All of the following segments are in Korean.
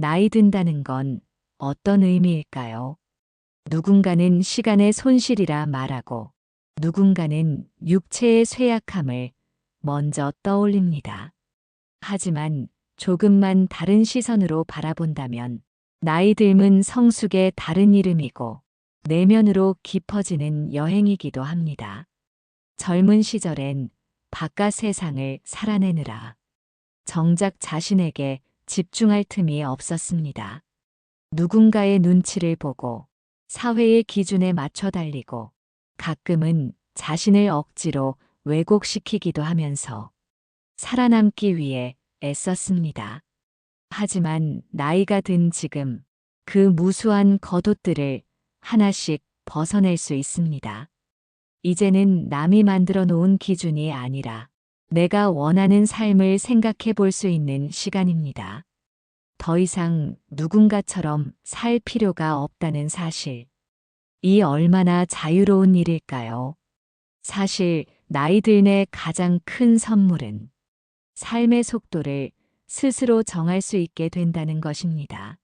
나이 든다는 건 어떤 의미일까요? 누군가는 시간의 손실이라 말하고 누군가는 육체의 쇠약함을 먼저 떠올립니다. 하지만 조금만 다른 시선으로 바라본다면 나이 듦은 성숙의 다른 이름이고 내면으로 깊어지는 여행이기도 합니다. 젊은 시절엔 바깥 세상을 살아내느라 정작 자신에게 집중할 틈이 없었습니다. 누군가의 눈치를 보고 사회의 기준에 맞춰 달리고 가끔은 자신을 억지로 왜곡시키기도 하면서 살아남기 위해 애썼습니다. 하지만 나이가 든 지금 그 무수한 겉옷들을 하나씩 벗어낼 수 있습니다. 이제는 남이 만들어 놓은 기준이 아니라 내가 원하는 삶을 생각해 볼 수 있는 시간입니다. 더 이상 누군가처럼 살 필요가 없다는 사실. 이 얼마나 자유로운 일일까요? 사실 나이 들의 가장 큰 선물은 삶의 속도를 스스로 정할 수 있게 된다는 것입니다.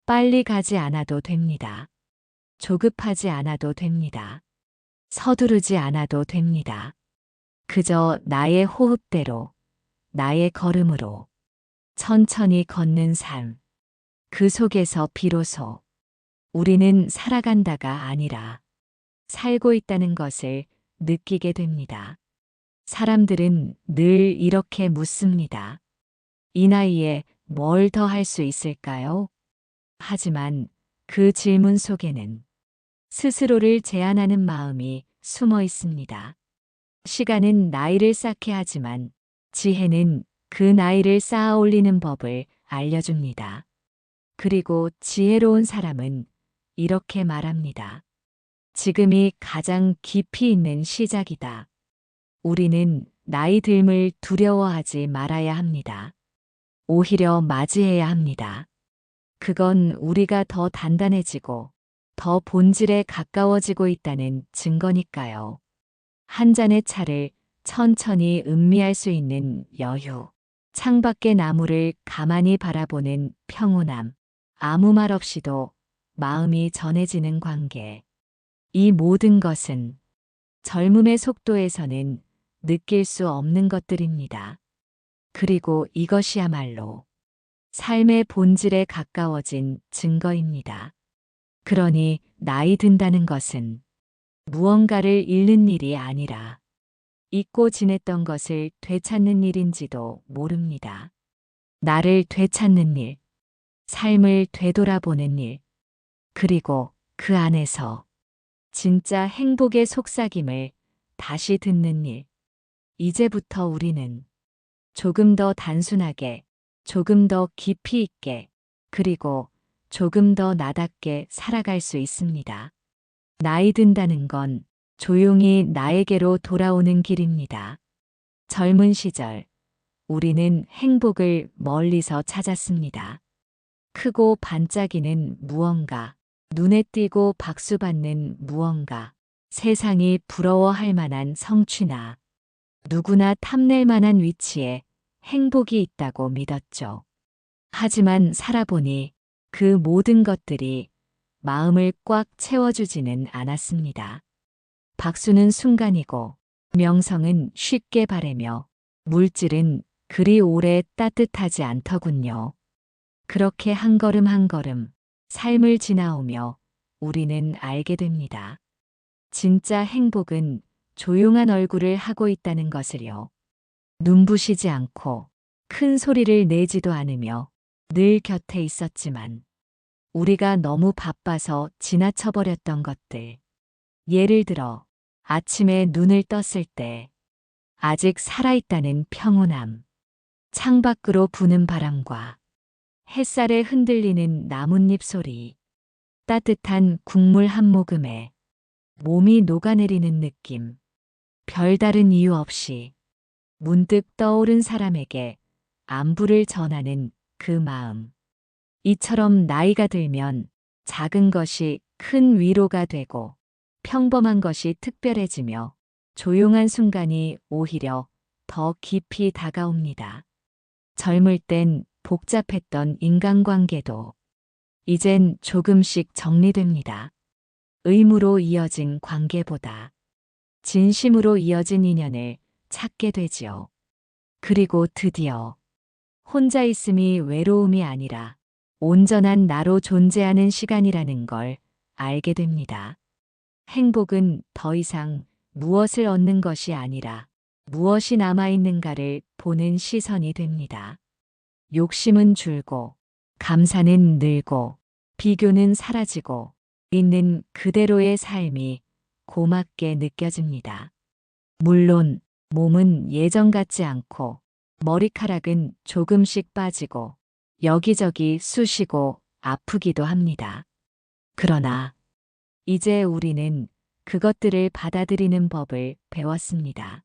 빨리 가지 않아도 됩니다. 조급하지 않아도 됩니다. 서두르지 않아도 됩니다. 그저 나의 호흡대로, 나의 걸음으로 천천히 걷는 삶. 그 속에서 비로소 우리는 살아간다가 아니라 살고 있다는 것을 느끼게 됩니다. 사람들은 늘 이렇게 묻습니다. 이 나이에 뭘 더 할 수 있을까요? 하지만 그 질문 속에는 스스로를 제한하는 마음이 숨어 있습니다. 시간은 나이를 쌓게 하지만 지혜는 그 나이를 쌓아 올리는 법을 알려줍니다. 그리고 지혜로운 사람은 이렇게 말합니다. 지금이 가장 깊이 있는 시작이다. 우리는 나이 듦을 두려워하지 말아야 합니다. 오히려 맞이해야 합니다. 그건 우리가 더 단단해지고 더 본질에 가까워지고 있다는 증거니까요. 한 잔의 차를 천천히 음미할 수 있는 여유, 창밖의 나무를 가만히 바라보는 평온함, 아무 말 없이도 마음이 전해지는 관계. 이 모든 것은 젊음의 속도에서는 느낄 수 없는 것들입니다. 그리고 이것이야말로 삶의 본질에 가까워진 증거입니다. 그러니 나이 든다는 것은 무언가를 잃는 일이 아니라 잊고 지냈던 것을 되찾는 일인지도 모릅니다. 나를 되찾는 일, 삶을 되돌아보는 일, 그리고 그 안에서 진짜 행복의 속삭임을 다시 듣는 일. 이제부터 우리는 조금 더 단순하게, 조금 더 깊이 있게, 그리고 조금 더 나답게 살아갈 수 있습니다. 나이 든다는 건 조용히 나에게로 돌아오는 길입니다. 젊은 시절, 우리는 행복을 멀리서 찾았습니다. 크고 반짝이는 무언가, 눈에 띄고 박수받는 무언가, 세상이 부러워할 만한 성취나 누구나 탐낼 만한 위치에 행복이 있다고 믿었죠. 하지만 살아보니 그 모든 것들이 마음을 꽉 채워주지는 않았습니다. 박수는 순간이고 명성은 쉽게 바래며 물질은 그리 오래 따뜻하지 않더군요. 그렇게 한 걸음 한 걸음 삶을 지나오며 우리는 알게 됩니다. 진짜 행복은 조용한 얼굴을 하고 있다는 것을요. 눈부시지 않고 큰 소리를 내지도 않으며 늘 곁에 있었지만 우리가 너무 바빠서 지나쳐버렸던 것들. 예를 들어 아침에 눈을 떴을 때 아직 살아있다는 평온함, 창밖으로 부는 바람과 햇살에 흔들리는 나뭇잎 소리, 따뜻한 국물 한 모금에 몸이 녹아내리는 느낌, 별다른 이유 없이 문득 떠오른 사람에게 안부를 전하는 그 마음. 이처럼 나이가 들면 작은 것이 큰 위로가 되고 평범한 것이 특별해지며 조용한 순간이 오히려 더 깊이 다가옵니다. 젊을 땐 복잡했던 인간관계도 이젠 조금씩 정리됩니다. 의무로 이어진 관계보다 진심으로 이어진 인연을 찾게 되지요. 그리고 드디어 혼자 있음이 외로움이 아니라 온전한 나로 존재하는 시간이라는 걸 알게 됩니다. 행복은 더 이상 무엇을 얻는 것이 아니라 무엇이 남아있는가를 보는 시선이 됩니다. 욕심은 줄고, 감사는 늘고, 비교는 사라지고, 있는 그대로의 삶이 고맙게 느껴집니다. 물론 몸은 예전 같지 않고 머리카락은 조금씩 빠지고 여기저기 쑤시고 아프기도 합니다. 그러나 이제 우리는 그것들을 받아들이는 법을 배웠습니다.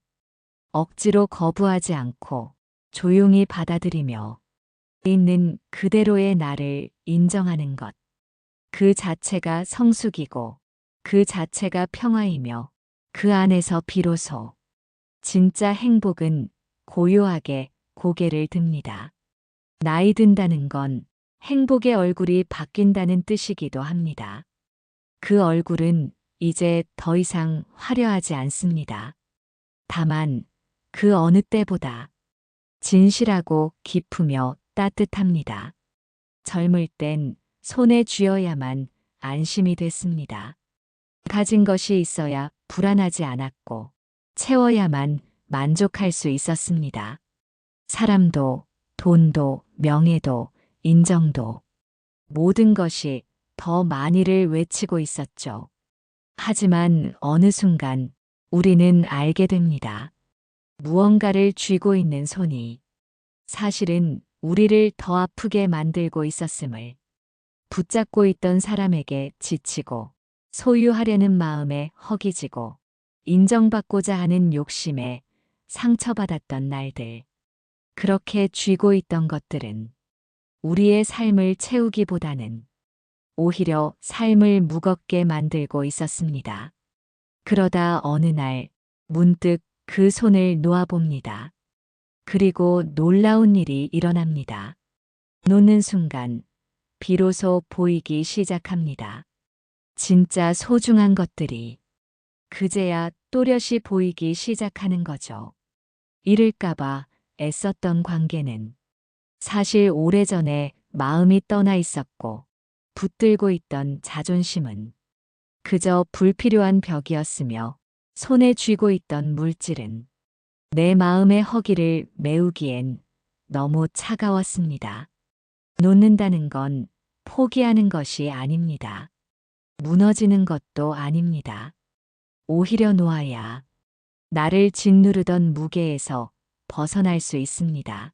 억지로 거부하지 않고 조용히 받아들이며 있는 그대로의 나를 인정하는 것. 그 자체가 성숙이고 그 자체가 평화이며 그 안에서 비로소 진짜 행복은 고요하게 고개를 듭니다. 나이 든다는 건 행복의 얼굴이 바뀐다는 뜻이기도 합니다. 그 얼굴은 이제 더 이상 화려하지 않습니다. 다만 그 어느 때보다 진실하고 깊으며 따뜻합니다. 젊을 땐 손에 쥐어야만 안심이 됐습니다. 가진 것이 있어야 불안하지 않았고 채워야만 만족할 수 있었습니다. 사람도, 돈도, 명예도, 인정도 모든 것이 더 많이를 외치고 있었죠. 하지만 어느 순간 우리는 알게 됩니다. 무언가를 쥐고 있는 손이 사실은 우리를 더 아프게 만들고 있었음을. 붙잡고 있던 사람에게 지치고 소유하려는 마음에 허기지고 인정받고자 하는 욕심에 상처받았던 날들. 그렇게 쥐고 있던 것들은 우리의 삶을 채우기보다는 오히려 삶을 무겁게 만들고 있었습니다. 그러다 어느 날 문득 그 손을 놓아봅니다. 그리고 놀라운 일이 일어납니다. 놓는 순간 비로소 보이기 시작합니다. 진짜 소중한 것들이 그제야 또렷이 보이기 시작하는 거죠. 잃을까봐 애썼던 관계는 사실 오래전에 마음이 떠나 있었고 붙들고 있던 자존심은 그저 불필요한 벽이었으며 손에 쥐고 있던 물질은 내 마음의 허기를 메우기엔 너무 차가웠습니다. 놓는다는 건 포기하는 것이 아닙니다. 무너지는 것도 아닙니다. 오히려 놓아야 나를 짓누르던 무게에서 벗어날 수 있습니다.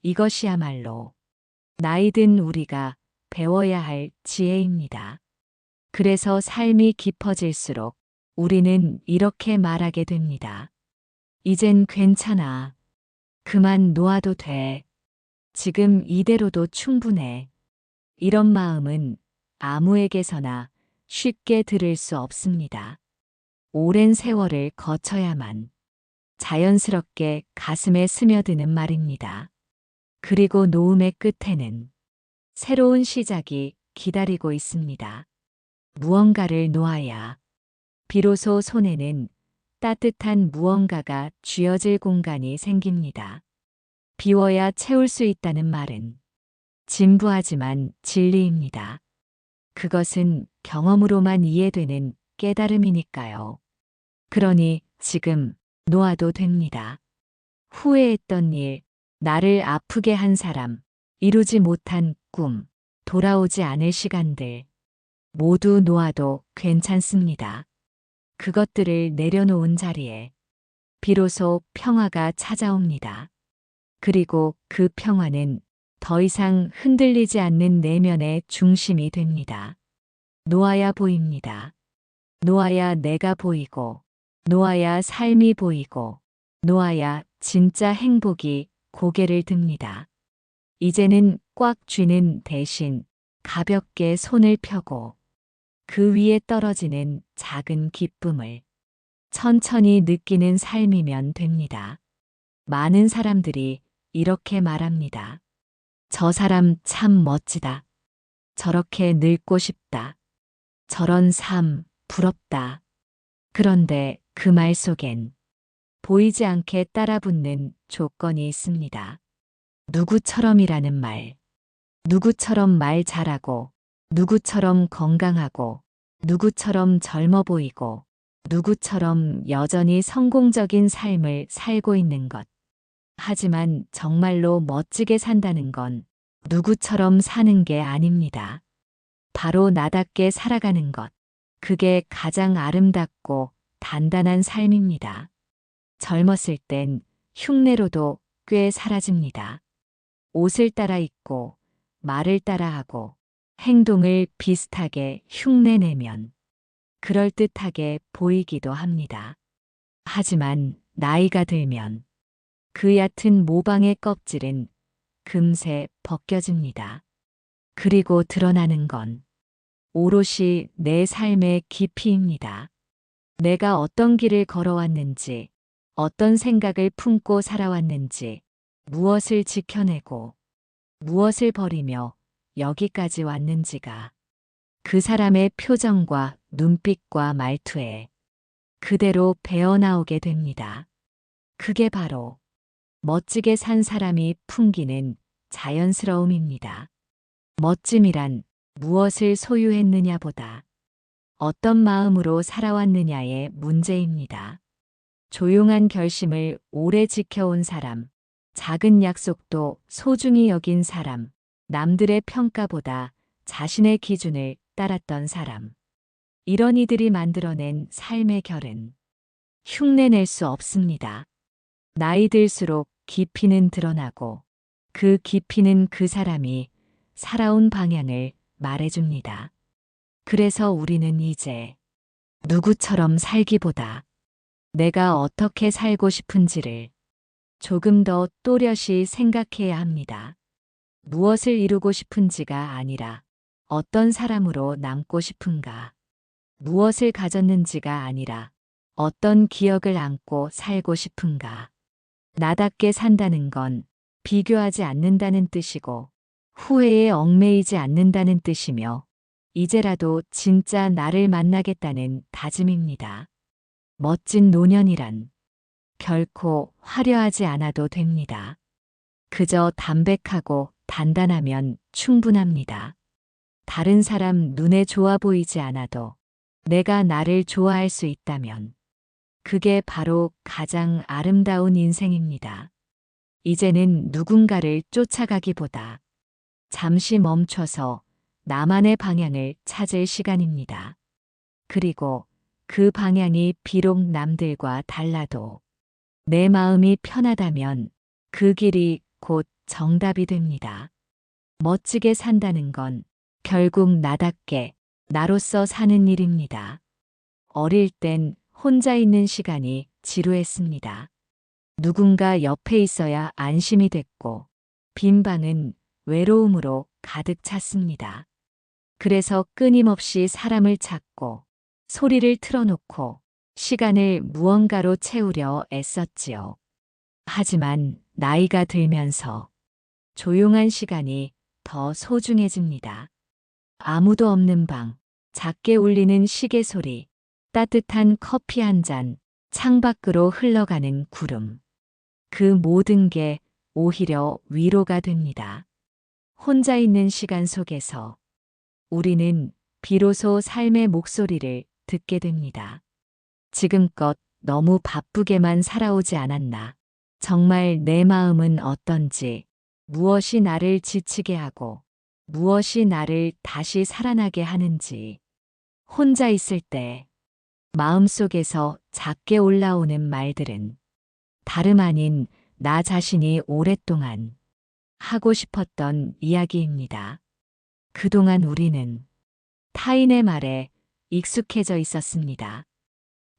이것이야말로 나이 든 우리가 배워야 할 지혜입니다. 그래서 삶이 깊어질수록 우리는 이렇게 말하게 됩니다. 이젠 괜찮아. 그만 놓아도 돼. 지금 이대로도 충분해. 이런 마음은 아무에게서나 쉽게 들을 수 없습니다. 오랜 세월을 거쳐야만 자연스럽게 가슴에 스며드는 말입니다. 그리고 놓음의 끝에는 새로운 시작이 기다리고 있습니다. 무언가를 놓아야 비로소 손에는 따뜻한 무언가가 쥐어질 공간이 생깁니다. 비워야 채울 수 있다는 말은 진부하지만 진리입니다. 그것은 경험으로만 이해되는 깨달음이니까요. 그러니 지금 놓아도 됩니다. 후회했던 일, 나를 아프게 한 사람, 이루지 못한 꿈, 돌아오지 않을 시간들 모두 놓아도 괜찮습니다. 그것들을 내려놓은 자리에 비로소 평화가 찾아옵니다. 그리고 그 평화는 더 이상 흔들리지 않는 내면의 중심이 됩니다. 놓아야 보입니다. 놓아야 내가 보이고, 놓아야 삶이 보이고, 놓아야 진짜 행복이 고개를 듭니다. 이제는 꽉 쥐는 대신 가볍게 손을 펴고 그 위에 떨어지는 작은 기쁨을 천천히 느끼는 삶이면 됩니다. 많은 사람들이 이렇게 말합니다. 저 사람 참 멋지다. 저렇게 늙고 싶다. 저런 삶 부럽다. 그런데 그 말 속엔 보이지 않게 따라붙는 조건이 있습니다. 누구처럼이라는 말. 누구처럼 말 잘하고, 누구처럼 건강하고, 누구처럼 젊어 보이고, 누구처럼 여전히 성공적인 삶을 살고 있는 것. 하지만 정말로 멋지게 산다는 건 누구처럼 사는 게 아닙니다. 바로 나답게 살아가는 것. 그게 가장 아름답고 단단한 삶입니다. 젊었을 땐 흉내로도 꽤 사라집니다. 옷을 따라 입고, 말을 따라 하고, 행동을 비슷하게 흉내내면 그럴듯하게 보이기도 합니다. 하지만 나이가 들면 그 얕은 모방의 껍질은 금세 벗겨집니다. 그리고 드러나는 건 오롯이 내 삶의 깊이입니다. 내가 어떤 길을 걸어왔는지, 어떤 생각을 품고 살아왔는지, 무엇을 지켜내고, 무엇을 버리며 여기까지 왔는지가 그 사람의 표정과 눈빛과 말투에 그대로 배어나오게 됩니다. 그게 바로 멋지게 산 사람이 풍기는 자연스러움입니다. 멋짐이란 무엇을 소유했느냐보다 어떤 마음으로 살아왔느냐의 문제입니다. 조용한 결심을 오래 지켜온 사람, 작은 약속도 소중히 여긴 사람, 남들의 평가보다 자신의 기준을 따랐던 사람. 이런 이들이 만들어낸 삶의 결은 흉내낼 수 없습니다. 나이 들수록 깊이는 드러나고 그 깊이는 그 사람이 살아온 방향을 말해줍니다. 그래서 우리는 이제 누구처럼 살기보다 내가 어떻게 살고 싶은지를 조금 더 또렷이 생각해야 합니다. 무엇을 이루고 싶은지가 아니라 어떤 사람으로 남고 싶은가. 무엇을 가졌는지가 아니라 어떤 기억을 안고 살고 싶은가. 나답게 산다는 건 비교하지 않는다는 뜻이고 후회에 얽매이지 않는다는 뜻이며 이제라도 진짜 나를 만나겠다는 다짐입니다. 멋진 노년이란 결코 화려하지 않아도 됩니다. 그저 담백하고 단단하면 충분합니다. 다른 사람 눈에 좋아 보이지 않아도 내가 나를 좋아할 수 있다면 그게 바로 가장 아름다운 인생입니다. 이제는 누군가를 쫓아가기보다 잠시 멈춰서 나만의 방향을 찾을 시간입니다. 그리고 그 방향이 비록 남들과 달라도 내 마음이 편하다면 그 길이 곧 정답이 됩니다. 멋지게 산다는 건 결국 나답게 나로서 사는 일입니다. 어릴 땐 혼자 있는 시간이 지루했습니다. 누군가 옆에 있어야 안심이 됐고 빈 방은 외로움으로 가득 찼습니다. 그래서 끊임없이 사람을 찾고 소리를 틀어놓고 시간을 무언가로 채우려 애썼지요. 하지만 나이가 들면서 조용한 시간이 더 소중해집니다. 아무도 없는 방, 작게 울리는 시계 소리, 따뜻한 커피 한 잔, 창밖으로 흘러가는 구름. 그 모든 게 오히려 위로가 됩니다. 혼자 있는 시간 속에서 우리는 비로소 삶의 목소리를 듣게 됩니다. 지금껏 너무 바쁘게만 살아오지 않았나. 정말 내 마음은 어떤지, 무엇이 나를 지치게 하고, 무엇이 나를 다시 살아나게 하는지. 혼자 있을 때 마음속에서 작게 올라오는 말들은 다름 아닌 나 자신이 오랫동안 하고 싶었던 이야기입니다. 그동안 우리는 타인의 말에 익숙해져 있었습니다.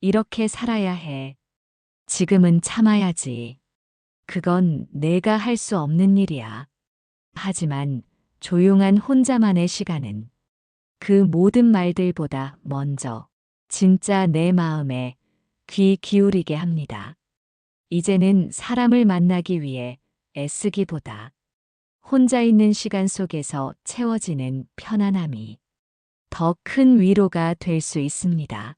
이렇게 살아야 해. 지금은 참아야지. 그건 내가 할 수 없는 일이야. 하지만 조용한 혼자만의 시간은 그 모든 말들보다 먼저 진짜 내 마음에 귀 기울이게 합니다. 이제는 사람을 만나기 위해 애쓰기보다 혼자 있는 시간 속에서 채워지는 편안함이 더 큰 위로가 될 수 있습니다.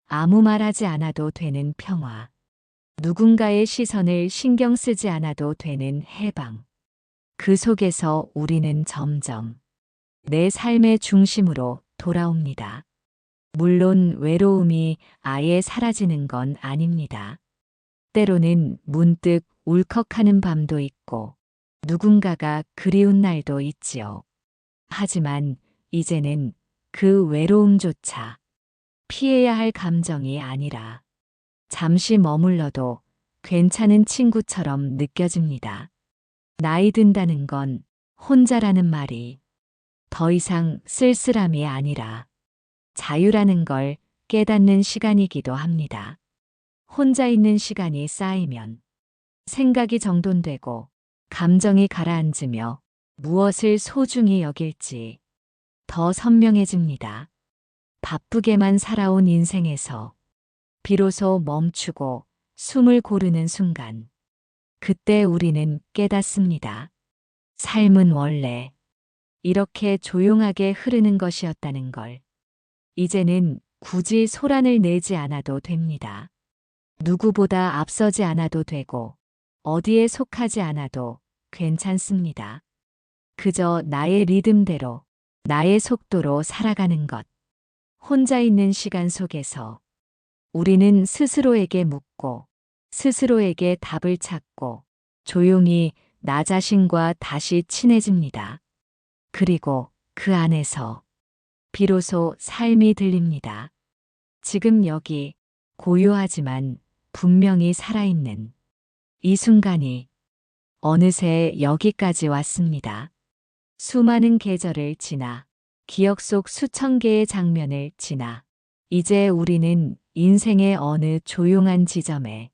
아무 말하지 않아도 되는 평화. 누군가의 시선을 신경 쓰지 않아도 되는 해방. 그 속에서 우리는 점점 내 삶의 중심으로 돌아옵니다. 물론 외로움이 아예 사라지는 건 아닙니다. 때로는 문득 울컥하는 밤도 있고 누군가가 그리운 날도 있지요. 하지만 이제는 그 외로움조차 피해야 할 감정이 아니라 잠시 머물러도 괜찮은 친구처럼 느껴집니다. 나이 든다는 건 혼자라는 말이 더 이상 쓸쓸함이 아니라 자유라는 걸 깨닫는 시간이기도 합니다. 혼자 있는 시간이 쌓이면 생각이 정돈되고 감정이 가라앉으며 무엇을 소중히 여길지 더 선명해집니다. 바쁘게만 살아온 인생에서 비로소 멈추고 숨을 고르는 순간, 그때 우리는 깨닫습니다. 삶은 원래 이렇게 조용하게 흐르는 것이었다는 걸. 이제는 굳이 소란을 내지 않아도 됩니다. 누구보다 앞서지 않아도 되고, 어디에 속하지 않아도 괜찮습니다. 그저 나의 리듬대로, 나의 속도로 살아가는 것. 혼자 있는 시간 속에서 우리는 스스로에게 묻고, 스스로에게 답을 찾고, 조용히 나 자신과 다시 친해집니다. 그리고 그 안에서 비로소 삶이 들립니다. 지금 여기 고요하지만 분명히 살아있는 이 순간이 어느새 여기까지 왔습니다. 수많은 계절을 지나 기억 속 수천 개의 장면을 지나 이제 우리는 인생의 어느 조용한 지점에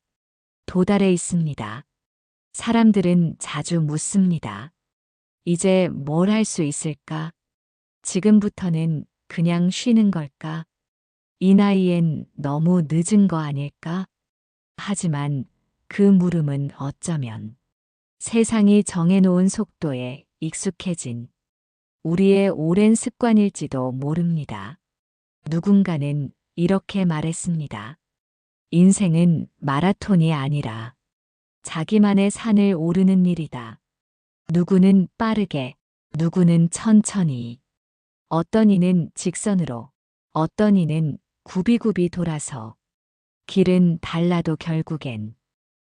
도달해 있습니다. 사람들은 자주 묻습니다. 이제 뭘 할 수 있을까? 지금부터는 그냥 쉬는 걸까? 이 나이엔 너무 늦은 거 아닐까? 하지만 그 물음은 어쩌면 세상이 정해놓은 속도에 익숙해진 우리의 오랜 습관일지도 모릅니다. 누군가는 이렇게 말했습니다. 인생은 마라톤이 아니라 자기만의 산을 오르는 일이다. 누구는 빠르게, 누구는 천천히, 어떤 이는 직선으로, 어떤 이는 굽이굽이 돌아서 길은 달라도 결국엔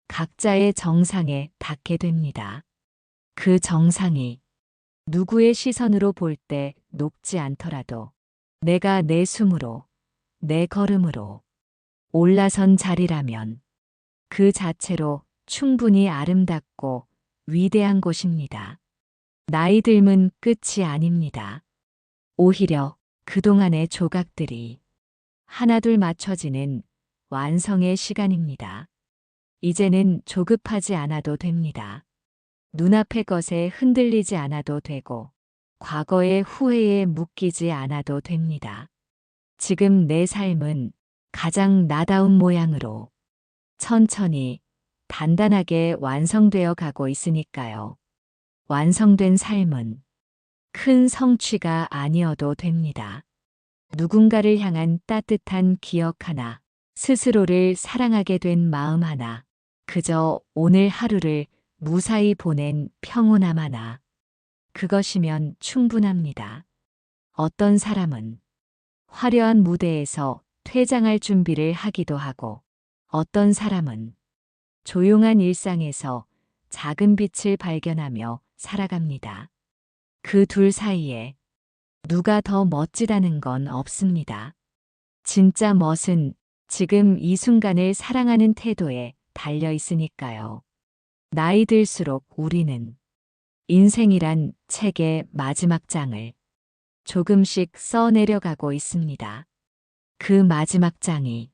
각자의 정상에 닿게 됩니다. 그 정상이 누구의 시선으로 볼 때 높지 않더라도 내가 내 숨으로, 내 걸음으로 올라선 자리라면 그 자체로 충분히 아름답고 위대한 곳입니다. 나이 들면 끝이 아닙니다. 오히려 그동안의 조각들이 하나둘 맞춰지는 완성의 시간입니다. 이제는 조급하지 않아도 됩니다. 눈앞의 것에 흔들리지 않아도 되고 과거의 후회에 묶이지 않아도 됩니다. 지금 내 삶은 가장 나다운 모양으로 천천히 단단하게 완성되어 가고 있으니까요. 완성된 삶은 큰 성취가 아니어도 됩니다. 누군가를 향한 따뜻한 기억 하나, 스스로를 사랑하게 된 마음 하나, 그저 오늘 하루를 무사히 보낸 평온함 하나, 그것이면 충분합니다. 어떤 사람은 화려한 무대에서 퇴장할 준비를 하기도 하고, 어떤 사람은 조용한 일상에서 작은 빛을 발견하며 살아갑니다. 그 둘 사이에 누가 더 멋지다는 건 없습니다. 진짜 멋은 지금 이 순간을 사랑하는 태도에 달려 있으니까요. 나이 들수록 우리는 인생이란 책의 마지막 장을 조금씩 써내려가고 있습니다. 그 마지막 장이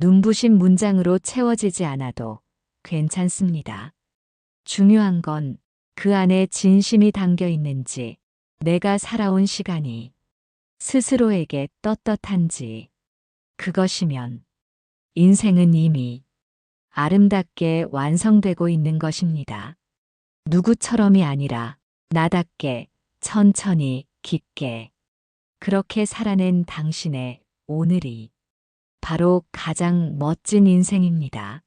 눈부신 문장으로 채워지지 않아도 괜찮습니다. 중요한 건 그 안에 진심이 담겨 있는지, 내가 살아온 시간이 스스로에게 떳떳한지, 그것이면 인생은 이미 아름답게 완성되고 있는 것입니다. 누구처럼이 아니라 나답게, 천천히, 깊게. 그렇게 살아낸 당신의 오늘이 바로 가장 멋진 인생입니다.